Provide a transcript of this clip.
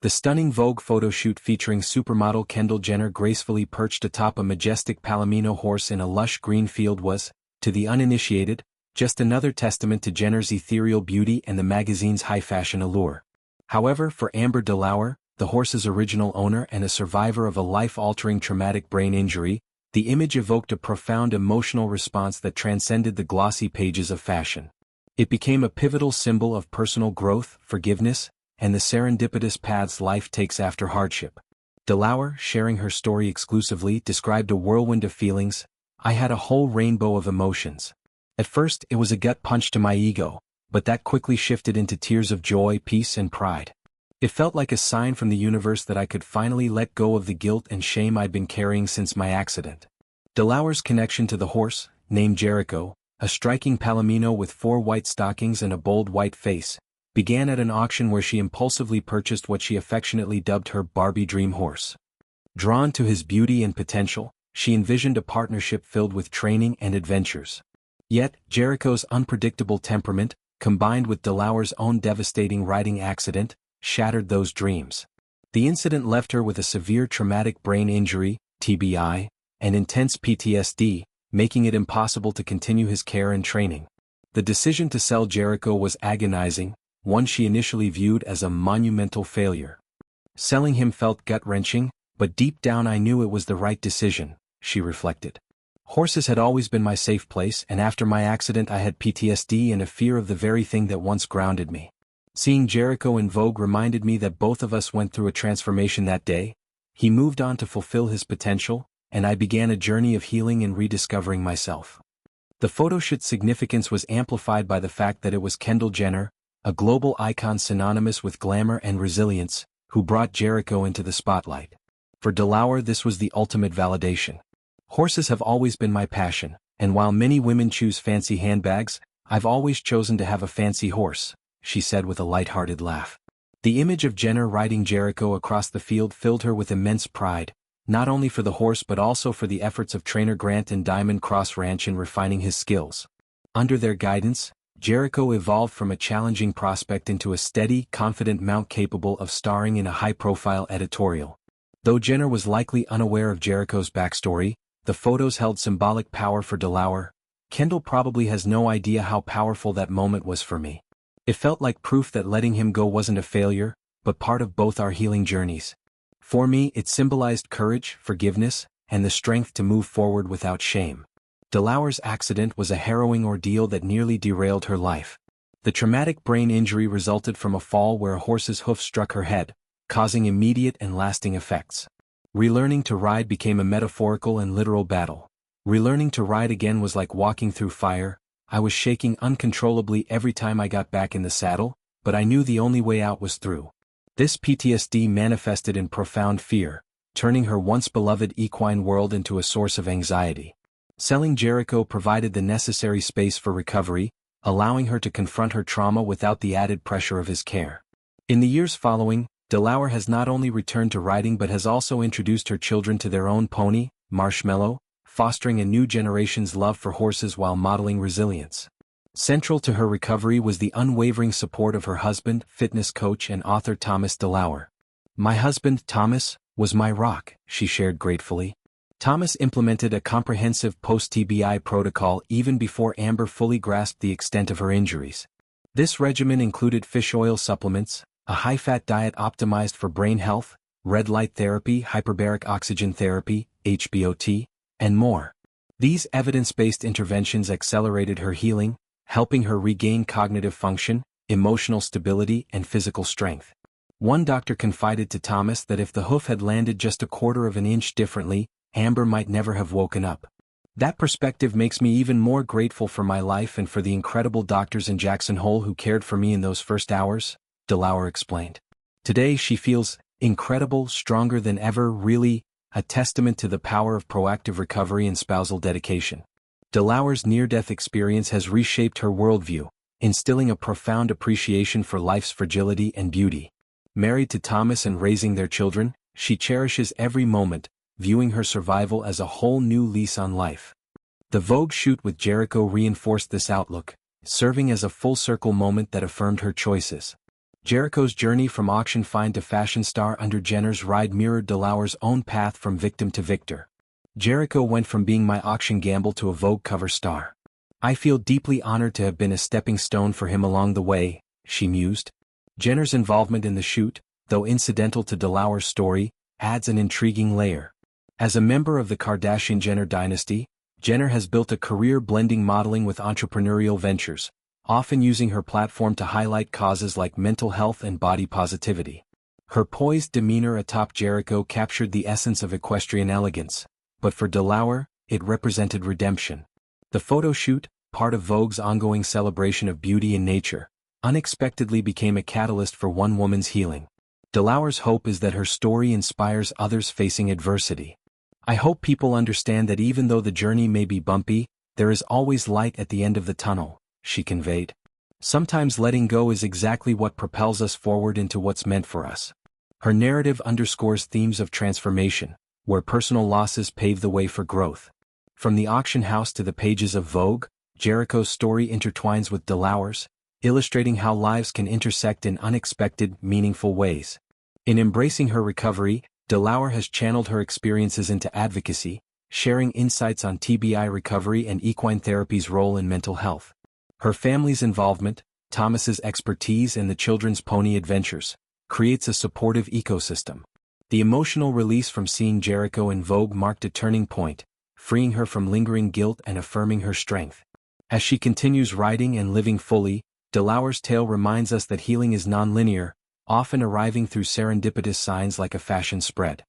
The stunning Vogue photo shoot featuring supermodel Kendall Jenner gracefully perched atop a majestic Palomino horse in a lush green field was, to the uninitiated, just another testament to Jenner's ethereal beauty and the magazine's high-fashion allure. However, for Amber DeLauer, the horse's original owner and a survivor of a life-altering traumatic brain injury, the image evoked a profound emotional response that transcended the glossy pages of fashion. It became a pivotal symbol of personal growth, forgiveness, and the serendipitous paths life takes after hardship. DeLauer, sharing her story exclusively, described a whirlwind of feelings. "I had a whole rainbow of emotions. At first, it was a gut punch to my ego, but that quickly shifted into tears of joy, peace, and pride. It felt like a sign from the universe that I could finally let go of the guilt and shame I'd been carrying since my accident." DeLauer's connection to the horse, named Jericho, a striking Palomino with 4 white stockings and a bold white face, began at an auction where she impulsively purchased what she affectionately dubbed her Barbie dream horse. Drawn to his beauty and potential, she envisioned a partnership filled with training and adventures. Yet, Jericho's unpredictable temperament, combined with DeLauer's own devastating riding accident, shattered those dreams. The incident left her with a severe traumatic brain injury, TBI, and intense PTSD, making it impossible to continue his care and training. The decision to sell Jericho was agonizing, one she initially viewed as a monumental failure. "Selling him felt gut-wrenching, but deep down I knew it was the right decision," she reflected. "Horses had always been my safe place, and after my accident I had PTSD and a fear of the very thing that once grounded me. Seeing Jericho in Vogue reminded me that both of us went through a transformation that day. He moved on to fulfill his potential, and I began a journey of healing and rediscovering myself." The photoshoot's significance was amplified by the fact that it was Kendall Jenner, a global icon synonymous with glamour and resilience, who brought Jericho into the spotlight. For DeLauer, this was the ultimate validation. "Horses have always been my passion, and while many women choose fancy handbags, I've always chosen to have a fancy horse," she said with a light-hearted laugh. The image of Jenner riding Jericho across the field filled her with immense pride, not only for the horse but also for the efforts of trainer Grant and Diamond Cross Ranch in refining his skills. Under their guidance, Jericho evolved from a challenging prospect into a steady, confident mount capable of starring in a high-profile editorial. Though Jenner was likely unaware of Jericho's backstory, the photos held symbolic power for DeLauer. "Kendall probably has no idea how powerful that moment was for me. It felt like proof that letting him go wasn't a failure, but part of both our healing journeys. For me, it symbolized courage, forgiveness, and the strength to move forward without shame." DeLauer's accident was a harrowing ordeal that nearly derailed her life. The traumatic brain injury resulted from a fall where a horse's hoof struck her head, causing immediate and lasting effects. Relearning to ride became a metaphorical and literal battle. Relearning to ride again was like walking through fire. "I was shaking uncontrollably every time I got back in the saddle, but I knew the only way out was through." This PTSD manifested in profound fear, turning her once beloved equine world into a source of anxiety. Selling Jericho provided the necessary space for recovery, allowing her to confront her trauma without the added pressure of his care. In the years following, DeLauer has not only returned to riding but has also introduced her children to their own pony, Marshmallow, fostering a new generation's love for horses while modeling resilience. Central to her recovery was the unwavering support of her husband, fitness coach and author Thomas DeLauer. "My husband, Thomas, was my rock," she shared gratefully. Thomas implemented a comprehensive post-TBI protocol even before Amber fully grasped the extent of her injuries. This regimen included fish oil supplements, a high-fat diet optimized for brain health, red light therapy, hyperbaric oxygen therapy, HBOT, and more. These evidence-based interventions accelerated her healing, helping her regain cognitive function, emotional stability, and physical strength. One doctor confided to Thomas that if the hoof had landed just a quarter of an inch differently, Amber might never have woken up. "That perspective makes me even more grateful for my life and for the incredible doctors in Jackson Hole who cared for me in those first hours," DeLauer explained. Today she feels incredible, stronger than ever, really a testament to the power of proactive recovery and spousal dedication. DeLauer's near-death experience has reshaped her worldview, instilling a profound appreciation for life's fragility and beauty. Married to Thomas and raising their children, she cherishes every moment, viewing her survival as a whole new lease on life. The Vogue shoot with Jericho reinforced this outlook, serving as a full-circle moment that affirmed her choices. Jericho's journey from auction find to fashion star under Jenner's ride mirrored DeLauer's own path from victim to victor. Jericho went from being my auction gamble to a Vogue cover star. I feel deeply honored to have been a stepping stone for him along the way, she mused. Jenner's involvement in the shoot, though incidental to DeLauer's story, adds an intriguing layer. As a member of the Kardashian-Jenner dynasty, Jenner has built a career blending modeling with entrepreneurial ventures, often using her platform to highlight causes like mental health and body positivity. Her poised demeanor atop Jericho captured the essence of equestrian elegance, but for DeLauer, it represented redemption. The photo shoot, part of Vogue's ongoing celebration of beauty in nature, unexpectedly became a catalyst for one woman's healing. DeLauer's hope is that her story inspires others facing adversity. I hope people understand that even though the journey may be bumpy, there is always light at the end of the tunnel, she conveyed. Sometimes letting go is exactly what propels us forward into what's meant for us. Her narrative underscores themes of transformation, where personal losses pave the way for growth. From the auction house to the pages of Vogue, Jericho's story intertwines with DeLauer's, illustrating how lives can intersect in unexpected, meaningful ways. In embracing her recovery, DeLauer has channeled her experiences into advocacy, sharing insights on TBI recovery and equine therapy's role in mental health. Her family's involvement, Thomas's expertise and the children's pony adventures, creates a supportive ecosystem. The emotional release from seeing Jericho in Vogue marked a turning point, freeing her from lingering guilt and affirming her strength. As she continues riding and living fully, DeLauer's tale reminds us that healing is nonlinear, often arriving through serendipitous signs like a fashion spread.